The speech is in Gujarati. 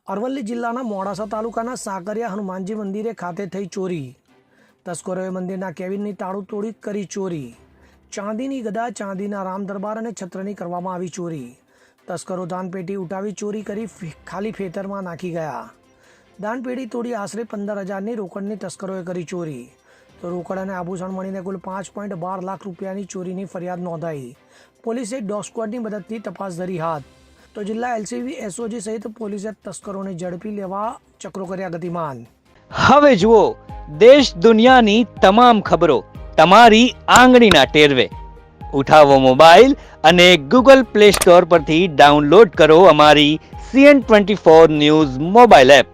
અરવલ્લી જિલ્લાના મોડાસા તાલુકાના સાકરિયા હનુમાનજી મંદિરે ખાતે થઈ ચોરી। તસ્કરોએ મંદિરના કેબિનની તાળું તોડી કરી ચોરી। ચાંદીની ગદા, ચાંદીના રામ દરબાર અને છત્રની કરવામાં આવી ચોરી। તસ્કરો દાનપેટી ઉઠાવી ચોરી કરી ખાલી ખેતરમાં નાખી ગયા। દાનપેટી તોડી આશરે 15,000ની રોકડની તસ્કરોએ કરી ચોરી। તો રોકડ અને આભૂષણ મળીને કુલ 5.12 લાખ રૂપિયાની ચોરીની ફરિયાદ નોંધાઈ। પોલીસે ડોગ સ્ક્વોડની મદદથી તપાસ ધરી હાથ। તો જિલ્લા એલસીબી, એસઓજી સહિત પોલીસે તસ્કરોને ઝડપી લેવા ચક્રો કર્યા ગતિમાન। હવે જુઓ દેશ દુનિયાની તમામ ખબરો તમારી આંગળીના ટેરવે। ઉઠાવો મોબાઈલ અને ગૂગલ પ્લે સ્ટોર પરથી ડાઉનલોડ કરો અમારી CN24 ન્યૂઝ મોબાઈલ એપ।